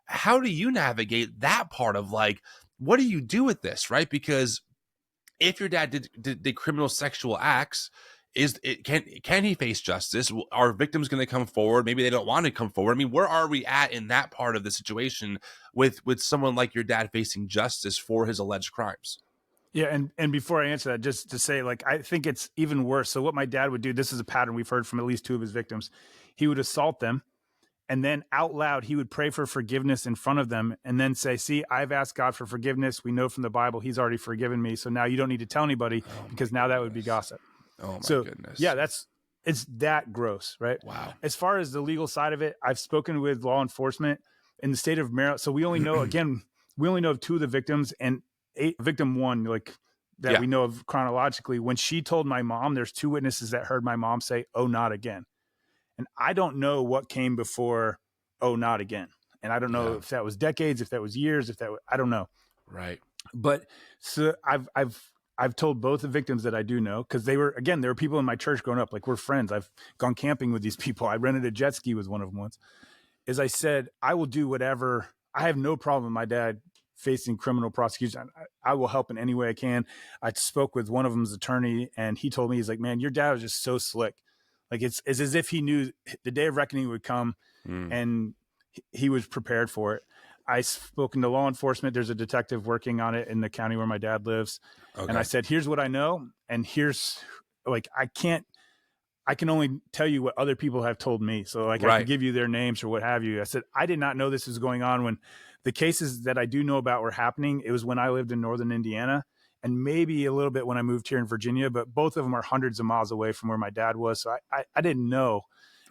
A: how do you navigate that part of like, what do you do with this, right? Because if your dad did criminal sexual acts, can he face justice? Are victims going to come forward? Maybe they don't want to come forward. I mean, where are we at in that part of the situation with someone like your dad facing justice for his alleged crimes?
B: Yeah, and before I answer that, just to say, like, I think it's even worse. So what my dad would do, this is a pattern we've heard from at least two of his victims. He would assault them, and then out loud, he would pray for forgiveness in front of them, and then say, see, I've asked God for forgiveness. We know from the Bible he's already forgiven me. So now you don't need to tell anybody, because now that would be gossip.
A: Oh my goodness.
B: Yeah, it's that gross, right?
A: Wow.
B: As far as the legal side of it, I've spoken with law enforcement in the state of Maryland. So we only know, again, we only know of two of the victims, and victim one, like that we know of chronologically. When she told my mom, there's two witnesses that heard my mom say, "Oh, not again." And I don't know what came before "Oh, not again." And I don't know if that was decades, if that was years, I don't know.
A: Right.
B: But so I've told both the victims that I do know, because they were people in my church growing up. Like, we're friends. I've gone camping with these people. I rented a jet ski with one of them once. As I said, I will do whatever. I have no problem with my dad facing criminal prosecution. I will help in any way I can. I spoke with one of them's attorney, and he told me, he's like, man, your dad was just so slick. Like, it's as if he knew the day of reckoning would come, and he was prepared for it. I've spoken to law enforcement. There's a detective working on it in the county where my dad lives. Okay. And I said, here's what I know. And here's, like, I can only tell you what other people have told me. So, like, I can give you their names or what have you. I said, I did not know this was going on. When the cases that I do know about were happening, it was when I lived in northern Indiana, and maybe a little bit when I moved here in Virginia, but both of them are hundreds of miles away from where my dad was. So I didn't know.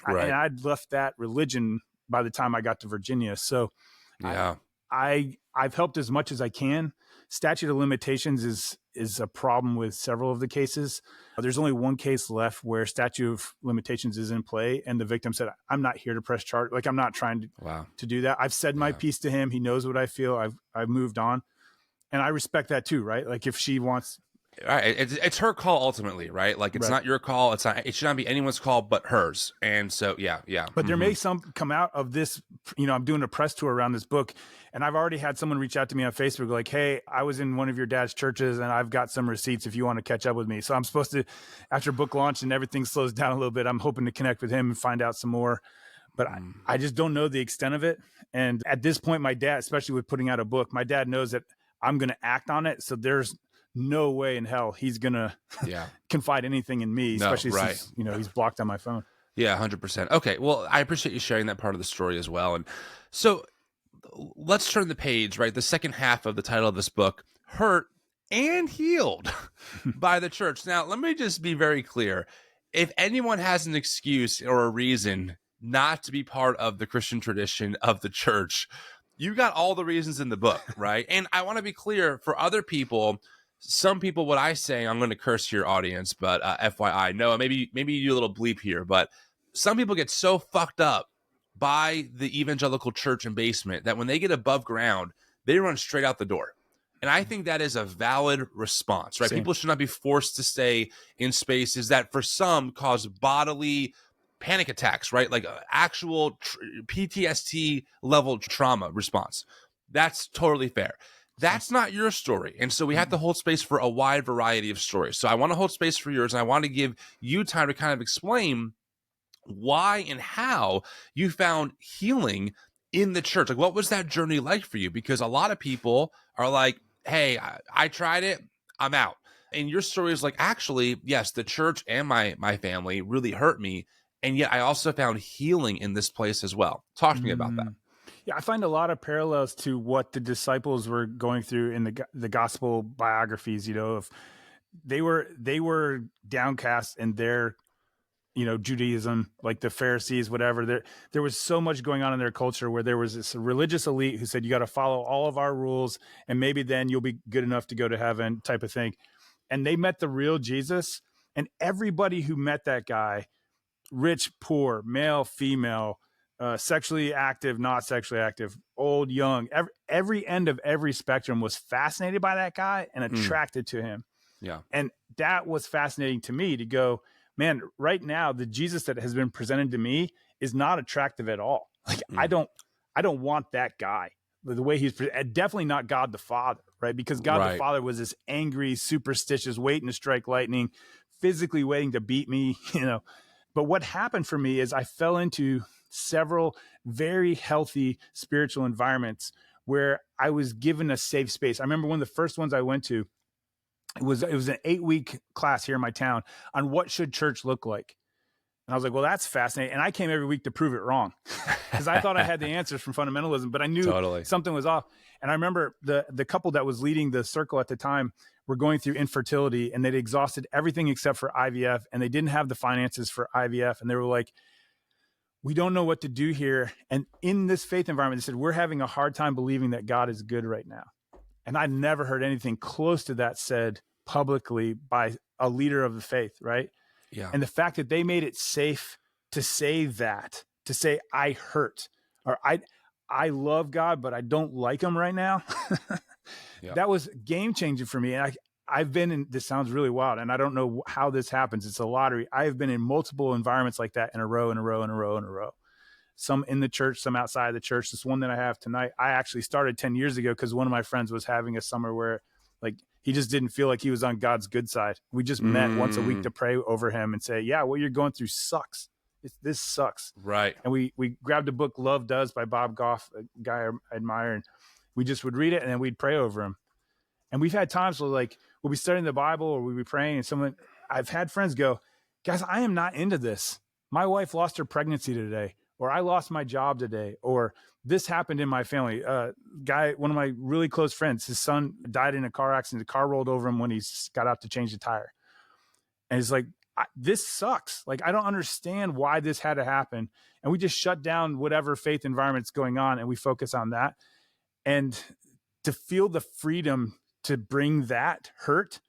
B: And I'd left that religion by the time I got to Virginia. So
A: yeah,
B: I've helped as much as I can. Statute of limitations is a problem with several of the cases. There's only one case left where statute of limitations is in play, and the victim said, I'm not here to press charge. Like, I'm not trying to do that. I've said my piece to him. He knows what I feel. I've moved on, and I respect that too, right? Like, if she wants,
A: right, it's her call ultimately, right? Like, it's not your call. It should not be anyone's call but hers. And so, yeah.
B: But there may some come out of this. You know, I'm doing a press tour around this book, and I've already had someone reach out to me on Facebook, like, hey, I was in one of your dad's churches, and I've got some receipts if you want to catch up with me. So I'm supposed to, after book launch and everything slows down a little bit, I'm hoping to connect with him and find out some more. But I just don't know the extent of it. And at this point, my dad, especially with putting out a book, my dad knows that I'm going to act on it. So there's no way in hell he's going to confide anything in me, especially since, he's blocked on my phone.
A: Yeah, 100%. Okay, well, I appreciate you sharing that part of the story as well. And so let's turn the page, right? The second half of the title of this book, Hurt and Healed by the Church. Now, let me just be very clear. If anyone has an excuse or a reason not to be part of the Christian tradition of the church, you got all the reasons in the book, right? And I want to be clear, for other people, some people, what I say, I'm going to curse your audience, but FYI, no, maybe you do a little bleep here, but some people get so fucked up by the evangelical church and basement that when they get above ground, they run straight out the door. And I think that is a valid response, right?
B: Same.
A: People should not be forced to stay in spaces that for some cause bodily panic attacks, right? Like actual PTSD level trauma response. That's totally fair. That's not your story. And so we have to hold space for a wide variety of stories. So I want to hold space for yours, and I want to give you time to kind of explain why and how you found healing in the church. Like, what was that journey like for you? Because a lot of people are like, hey, I tried it, I'm out. And your story is like, actually, yes, the church and my family really hurt me. And yet I also found healing in this place as well. Talk to me about that.
B: Yeah, I find a lot of parallels to what the disciples were going through in the gospel biographies. Of they were downcast in their Judaism, like the Pharisees, whatever. There was so much going on in their culture where there was this religious elite who said you got to follow all of our rules, and maybe then you'll be good enough to go to heaven, type of thing. And they met the real Jesus, and everybody who met that guy, rich, poor, male, female, sexually active, not sexually active, old, young, every end of every spectrum was fascinated by that guy and attracted to him.
A: Yeah.
B: And that was fascinating to me to go, man, right now, the Jesus that has been presented to me is not attractive at all. Like, I don't want that guy. The way he's definitely not God the Father, right? Because God the Father was this angry, superstitious, waiting to strike lightning, physically waiting to beat me, But what happened for me is I fell into several very healthy spiritual environments where I was given a safe space. I remember one of the first ones I went to, it was an 8-week class here in my town on what should church look like. And I was like, well, that's fascinating. And I came every week to prove it wrong because I thought I had the answers from fundamentalism, but I knew something was off. And I remember the couple that was leading the circle at the time were going through infertility, and they'd exhausted everything except for IVF, and they didn't have the finances for IVF. And they were like, we don't know what to do here. And in this faith environment, they said, we're having a hard time believing that God is good right now. And I'd never heard anything close to that said publicly by a leader of the faith, right?
A: Yeah.
B: And the fact that they made it safe to say that, to say, I hurt, or I love God, but I don't like him right now. That was game changing for me. And I've been in, this sounds really wild, and I don't know how this happens. It's a lottery. I have been in multiple environments like that in a row. Some in the church, some outside of the church. This one that I have tonight, I actually started 10 years ago because one of my friends was having a summer where, like, he just didn't feel like he was on God's good side. We just met once a week to pray over him and say, yeah, what you're going through sucks. This sucks.
A: Right.
B: And we grabbed a book, Love Does, by Bob Goff, a guy I admire. And we just would read it and then we'd pray over him. And we've had times where, like, we'll be studying the Bible or we'll be praying, and I've had friends go, guys, I am not into this. My wife lost her pregnancy today, or I lost my job today, or this happened in my family. One of my really close friends, his son died in a car accident. The car rolled over him when he got out to change the tire. And he's like, this sucks. Like, I don't understand why this had to happen. And we just shut down whatever faith environment's going on, and we focus on that. And to feel the freedom to bring that hurt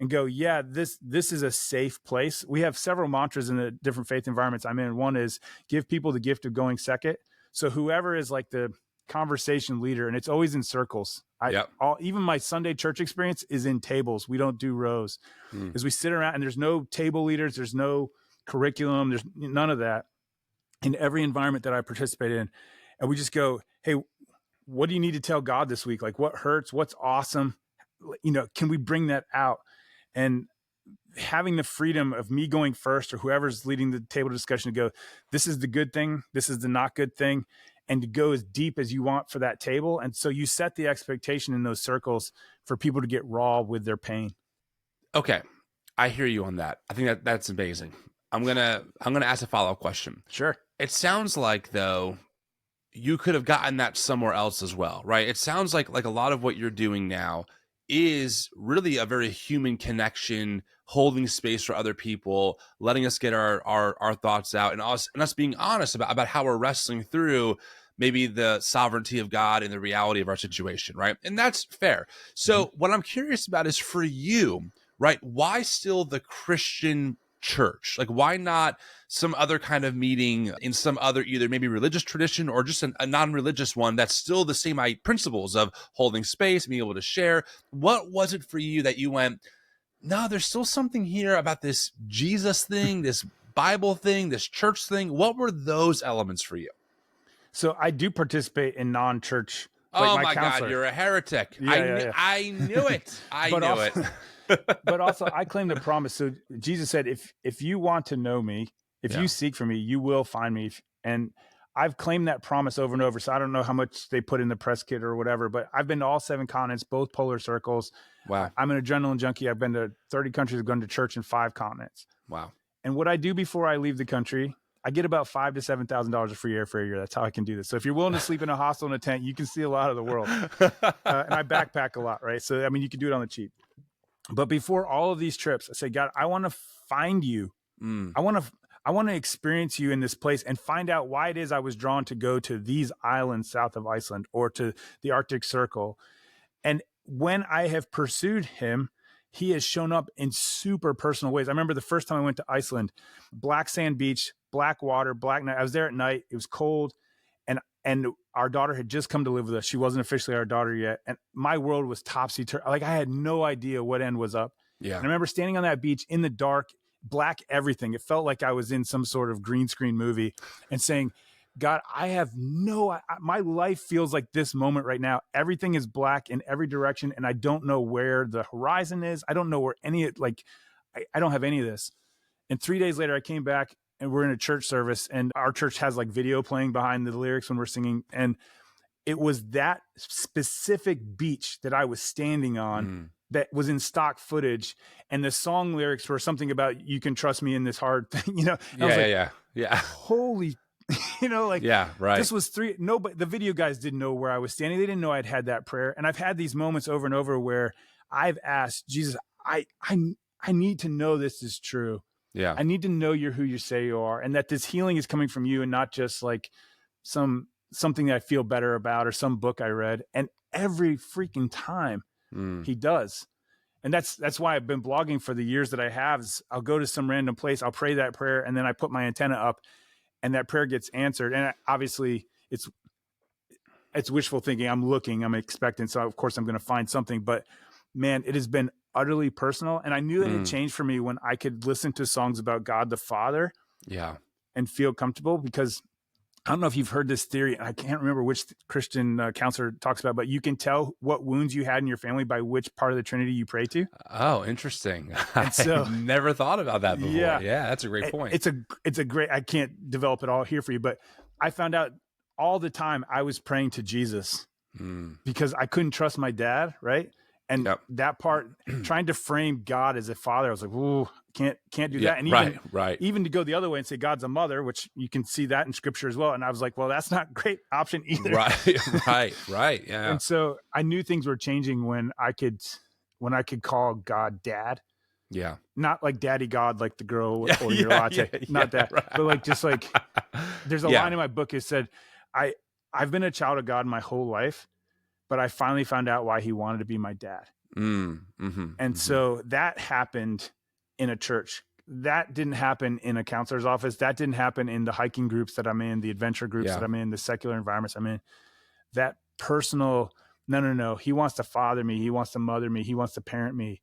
B: and go, yeah, this is a safe place. We have several mantras in the different faith environments I'm in. One is give people the gift of going second. So whoever is like the conversation leader, and it's always in circles. Even my Sunday church experience is in tables. We don't do rows. As we sit around, and there's no table leaders, there's no curriculum, there's none of that in every environment that I participate in. And we just go, hey, what do you need to tell God this week? Like, what hurts? What's awesome? Can we bring that out? And having the freedom of me going first, or whoever's leading the table discussion, to go, this is the good thing, this is the not good thing, and to go as deep as you want for that table. And so you set the expectation in those circles for people to get raw with their pain.
A: Okay. I hear you on that. I think that's amazing. I'm going to ask a follow-up question.
B: Sure.
A: It sounds like, though, you could have gotten that somewhere else as well, right? It sounds like a lot of what you're doing now is really a very human connection, holding space for other people, letting us get our thoughts out, and us being honest about how we're wrestling through maybe the sovereignty of God and the reality of our situation, right? And that's fair. So what I'm curious about is, for you, right, why still the Christian church? Like, why not some other kind of meeting in some other, either maybe religious tradition or just a non-religious one that's still the same principles of holding space, being able to share? What was it for you that you went, no, there's still something here about this Jesus thing, this Bible thing, this church thing? What were those elements for you?
B: So I do participate in non-church.
A: Oh my God, you're a heretic. I knew it. I knew it.
B: But also, I claim the promise. So Jesus said, if you want to know me, if you seek for me, you will find me. And I've claimed that promise over and over. So I don't know how much they put in the press kit or whatever, but I've been to all 7 continents, both polar circles.
A: Wow.
B: I'm an adrenaline junkie. I've been to 30 countries. I've gone to church in 5 continents.
A: Wow.
B: And what I do before I leave the country, I get about $5,000 to $7,000 of free airfare a year. That's how I can do this. So if you're willing to sleep in a hostel in a tent, you can see a lot of the world. And I backpack a lot, right? So, I mean, you can do it on the cheap. But before all of these trips, I say, God, I want to find you. I want to experience you in this place and find out why it is I was drawn to go to these islands south of Iceland or to the Arctic Circle. And when I have pursued him, he has shown up in super personal ways. I remember the first time I went to Iceland, black sand beach, black water, black night. I was there at night. It was cold. And our daughter had just come to live with us. She wasn't officially our daughter yet. And my world was topsy-turvy. Like, I had no idea what end was up.
A: Yeah.
B: And I remember standing on that beach in the dark, black everything. It felt like I was in some sort of green screen movie, and saying, God, my life feels like this moment right now. Everything is black in every direction. And I don't know where the horizon is. I don't know where I don't have any of this. And 3 days later, I came back and we're in a church service, and our church has like video playing behind the lyrics when we're singing. And it was that specific beach that I was standing on that was in stock footage. And the song lyrics were something about, you can trust me in this hard thing, And I was like,
A: yeah.
B: Holy,
A: right.
B: This was but the video guys didn't know where I was standing. They didn't know I'd had that prayer. And I've had these moments over and over where I've asked Jesus, I need to know this is true.
A: Yeah.
B: I need to know you're who you say you are, and that this healing is coming from you and not just like something that I feel better about or some book I read. And every freaking time he does. And that's why I've been blogging for the years that I have. Is I'll go to some random place, I'll pray that prayer, and then I put my antenna up and that prayer gets answered. And obviously it's wishful thinking. I'm expecting. So of course I'm going to find something, but man, it has been utterly personal. And I knew that it changed for me when I could listen to songs about God the Father and feel comfortable, because I don't know if you've heard this theory. I can't remember which Christian counselor talks about, but you can tell what wounds you had in your family by which part of the Trinity you pray to.
A: Oh, interesting.
B: And so,
A: I've never thought about that before.
B: Yeah,
A: that's a great point.
B: It's a great, I can't develop it all here for you, but I found out all the time I was praying to Jesus because I couldn't trust my dad. Right. And that part, trying to frame God as a father, I was like, "Ooh, can't do that." And even to go the other way and say God's a mother, which you can see that in Scripture as well. And I was like, "Well, that's not a great option either."
A: Right. Yeah.
B: And so I knew things were changing when I could call God Dad.
A: Yeah.
B: Not like Daddy God, like the girl or your latte. Not that, right. But like just like there's a line in my book. It said, "I've been a child of God my whole life, but I finally found out why he wanted to be my dad." And so that happened in a church. That didn't happen in a counselor's office. That didn't happen in the hiking groups that I'm in, the adventure groups that I'm in, the secular environments I'm in. That personal, no. He wants to father me. He wants to mother me. He wants to parent me.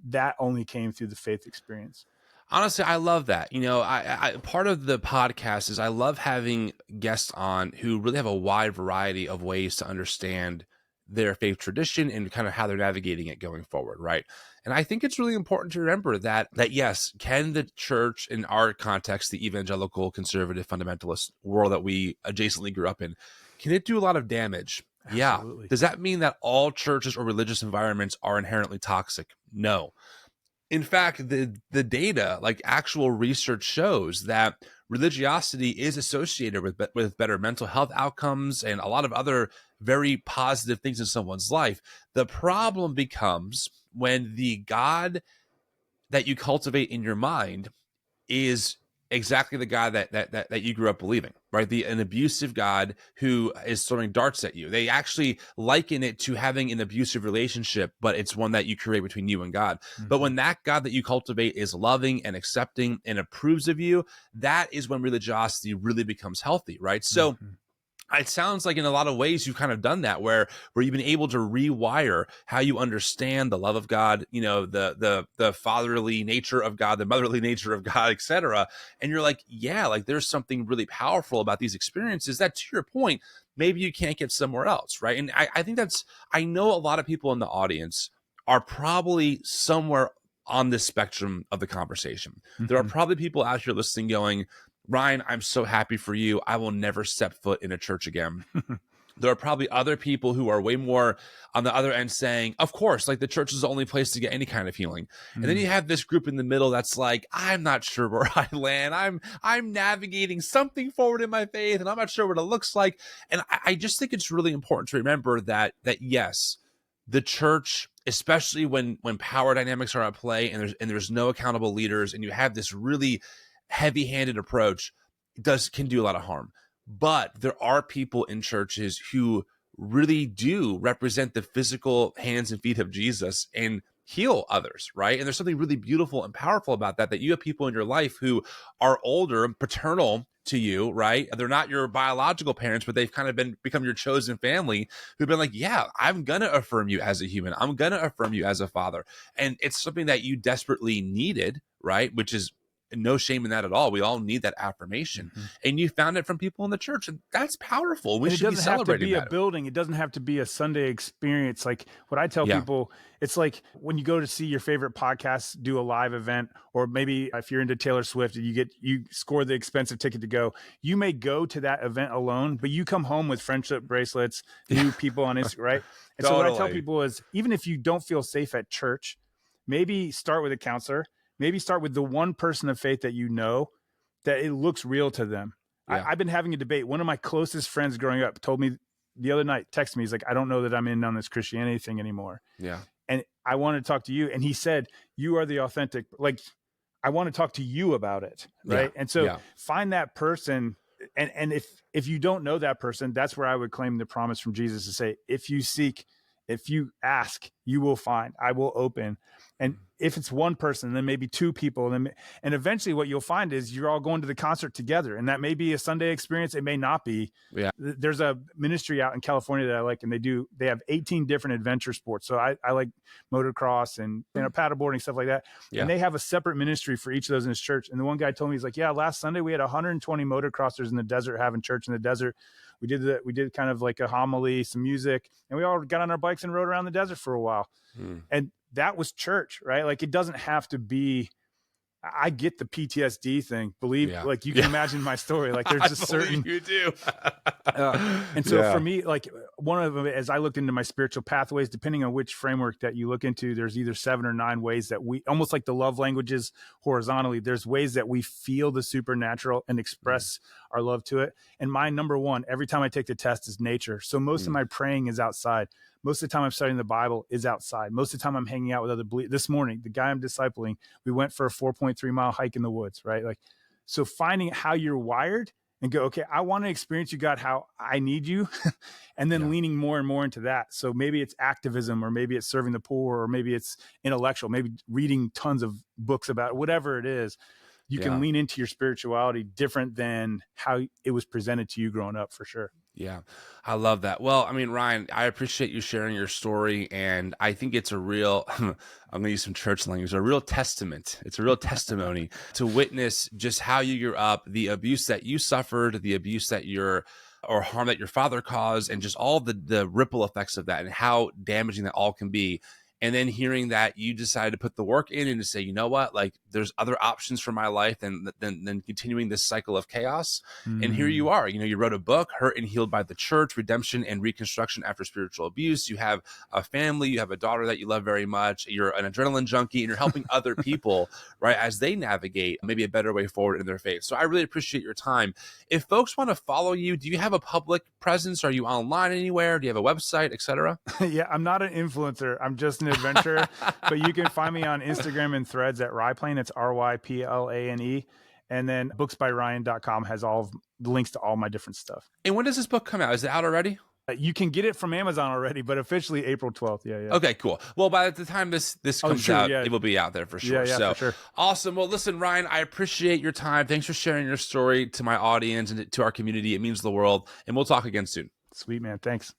B: That only came through the faith experience.
A: Honestly, I love that. I part of the podcast is I love having guests on who really have a wide variety of ways to understand their faith tradition and kind of how they're navigating it going forward, right? And I think it's really important to remember that yes, can the church, in our context, the evangelical, conservative, fundamentalist world that we adjacently grew up in, can it do a lot of damage?
B: Absolutely.
A: Yeah. Does that mean that all churches or religious environments are inherently toxic? No. In fact, the data, like actual research, shows that religiosity is associated with better mental health outcomes and a lot of other very positive things in someone's life. The problem becomes when the God that you cultivate in your mind is exactly the God that you grew up believing, right? An abusive God who is throwing darts at you. They actually liken it to having an abusive relationship, but it's one that you create between you and God. But when that God that you cultivate is loving and accepting and approves of you, that is when religiosity really becomes healthy, right? So it sounds like in a lot of ways you've kind of done that, where you've been able to rewire how you understand the love of God, the fatherly nature of God, the motherly nature of God, etc. And you're like, there's something really powerful about these experiences that, to your point, maybe you can't get somewhere else, right? And I think I know a lot of people in the audience are probably somewhere on this spectrum of the conversation. There are probably people out here listening going, Ryan, I'm so happy for you. I will never step foot in a church again. There are probably other people who are way more on the other end saying, of course, like the church is the only place to get any kind of healing. And then you have this group in the middle that's like, I'm not sure where I land. I'm navigating something forward in my faith, and I'm not sure what it looks like. And I just think it's really important to remember that yes, the church, especially when power dynamics are at play and there's no accountable leaders, and you have this really heavy-handed approach, can do a lot of harm. But there are people in churches who really do represent the physical hands and feet of Jesus and heal others, right? And there's something really beautiful and powerful about that you have people in your life who are older, paternal to you, right? They're not your biological parents, but they've kind of become your chosen family, who've been like, yeah, I'm going to affirm you as a human. I'm going to affirm you as a father. And it's something that you desperately needed, right? Which is no shame in that at all. We all need that affirmation. And you found it from people in the church, and that's powerful. We should be celebrating that.
B: It doesn't have to be a building. It doesn't have to be a Sunday experience. Like what I tell people, it's like when you go to see your favorite podcast do a live event, or maybe if you're into Taylor Swift and you score the expensive ticket to go, you may go to that event alone, but you come home with friendship bracelets, new people on Instagram, right? And so what I tell people is, even if you don't feel safe at church, maybe start with a counselor. Maybe start with the one person of faith that you know that it looks real to them. I've been having a debate. One of my closest friends growing up told me the other night, texted me, he's like, I don't know that I'm in on this Christianity thing anymore. Yeah. And I wanted to talk to you. And he said, you are the authentic, like, I want to talk to you about it. Right. Yeah. And so find that person. And if you don't know that person, that's where I would claim the promise from Jesus to say, if you seek, if you ask, you will find, I will open. And if it's one person, then maybe two people, and eventually what you'll find is you're all going to the concert together, and that may be a Sunday experience. It may not be. Yeah. There's a ministry out in California that I like, and they have 18 different adventure sports. So I like motocross and paddleboarding, stuff like that. Yeah. And they have a separate ministry for each of those in his church. And the one guy told me, he's like, yeah, last Sunday we had 120 motocrossers in the desert having church in the desert. We did kind of like a homily, some music, and we all got on our bikes and rode around the desert for a while. And that was church, right? Like, it doesn't have to be, I get the PTSD thing. Like, you can imagine my story. Like, there's just certain,
A: you do.
B: And so for me, like, one of them, as I looked into my spiritual pathways, depending on which framework that you look into, there's either 7 or 9 ways that we, almost like the love languages horizontally, there's ways that we feel the supernatural and express our love to it. And my number one, every time I take the test, is nature. So most of my praying is outside. Most of the time I'm studying the Bible is outside. Most of the time I'm hanging out with other believers. This morning, the guy I'm discipling, we went for a 4.3 mile hike in the woods, right? Like, so finding how you're wired and go, okay, I want to experience you, God, how I need you. And then leaning more and more into that. So maybe it's activism, or maybe it's serving the poor, or maybe it's intellectual, maybe reading tons of books about it, whatever it is. You can lean into your spirituality different than how it was presented to you growing up, for sure.
A: Yeah, I love that. Well, I mean, Ryan, I appreciate you sharing your story, and I think it's a real, I'm going to use some church language, a real testament. It's a real testimony to witness just how you grew up, the abuse that you suffered, the abuse that or harm that your father caused, and just all the ripple effects of that, and how damaging that all can be. And then hearing that you decided to put the work in and to say, you know what, like, there's other options for my life than continuing this cycle of chaos. And here you are, you wrote a book, Hurt and Healed by the Church, Redemption and Reconstruction After Spiritual Abuse. You have a family, you have a daughter that you love very much. You're an adrenaline junkie, and you're helping other people, right, as they navigate maybe a better way forward in their faith. So I really appreciate your time. If folks want to follow you, do you have a public presence? Are you online anywhere? Do you have a website, etc.?
B: Yeah, I'm not an influencer. I'm just an adventurer. But you can find me on Instagram and Threads at Ryplane. It's RYPLANE. And then booksbyryan.com has all of the links to all my different stuff.
A: And when does this book come out? Is it out already?
B: You can get it from Amazon already, but officially April 12th. Yeah.
A: Okay, cool. Well, by the time this comes out, it will be out there for sure.
B: Yeah, for sure.
A: Awesome. Well, listen, Ryan, I appreciate your time. Thanks for sharing your story to my audience and to our community. It means the world. And we'll talk again soon.
B: Sweet, man. Thanks.